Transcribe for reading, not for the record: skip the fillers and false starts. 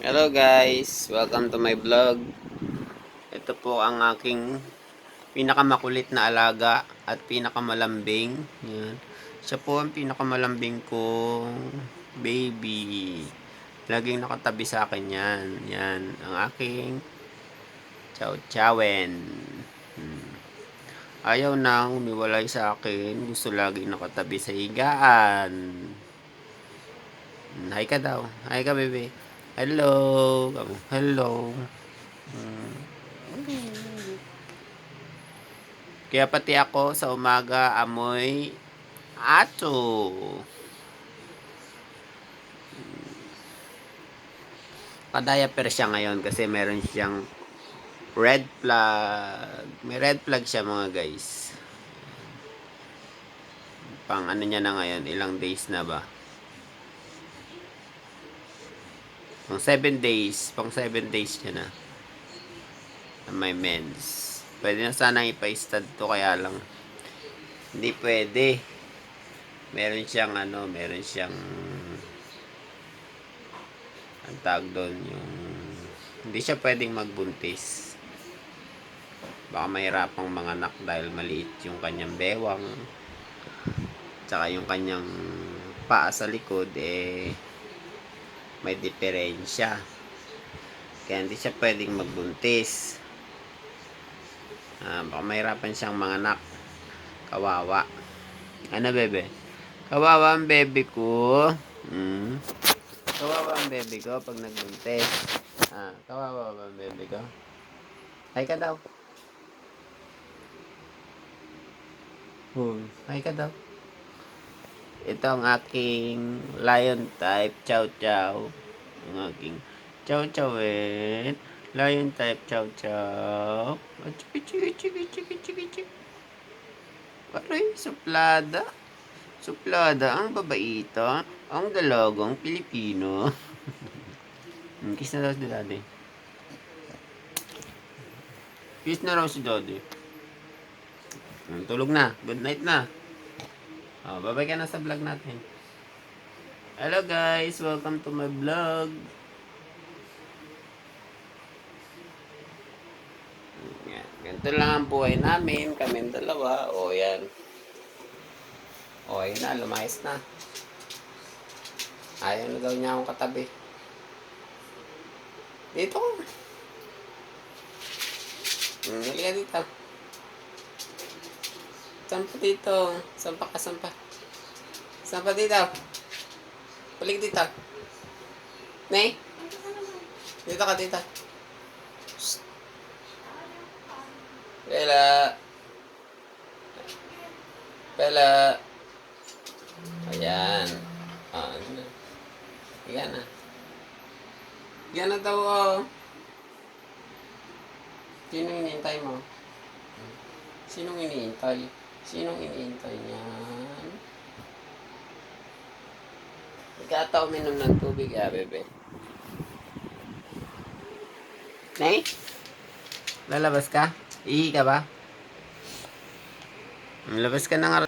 Hello guys, welcome to my vlog. Ito po ang aking pinakamakulit na alaga at pinakamalambing. Yan. Siya po ang pinakamalambing kong baby. Laging nakatabi sa akin yan. Yan ang aking chow chowen. Ayaw nang umiwalay sa akin. Gusto laging nakatabi sa higaan. Hi ka daw. Hi ka, bebe. Hello. Hello. Kaya pati ako sa umaga amoy ato. Pa-diaper siya ngayon kasi meron siyang red flag. May red flag siya mga guys. Pang ano niya na ngayon, ilang days na ba? Pang 7 days. Pang 7 days niya na. May mens. Pwede na sana ipa-stud to kaya lang. Hindi pwede. Meron siyang ang tawag doon yung hindi siya pwedeng magbuntis. Baka mahirapang mga anak dahil maliit yung kanyang bewang. Tsaka yung kanyang paa sa likod may diferensya. Kaya hindi siya pwedeng magbuntis. Baka mahirapan siyang mga anak. Kawawa. Ano bebe? Kawawa ang bebe ko. Kawawa ang bebe ko pag nagbuntis. Kawawa ba ang bebe ko? Hi ka daw. Hi ka daw. Ito ang aking lion type chow chow. Ang aking chow chowin. Lion type chow chow. Chiki chiki chiki chiki chiki chiki. Aray, suplada. Suplada ang babaito. Ang dalagong Pilipino. Kiss na daw si daddy. Kiss na raw si daddy. Tulog na. Good night na. Babay ka na sa vlog natin. Hello guys, welcome to my vlog. Yan. Ganito lang ang buhay namin, kaming dalawa. Yan. Ayun na, lumayas na. Ayaw na daw niya akong katabi. Dito ko. Halika dito. Sampa dito. Sampa ka, sampa. Sampa dito. Balik dito. Nay? Dito ka, dito. Shhh. Bella. Bella. Ayan. Ayan na. Ayan na daw, Sinong iniintay mo? Sinong iniintay? Sinong iniintay niyan? Nagkataon minom ng tubig, bebe. Nay? Lalabas ka? Ihi ka ba? Labas ka na nga.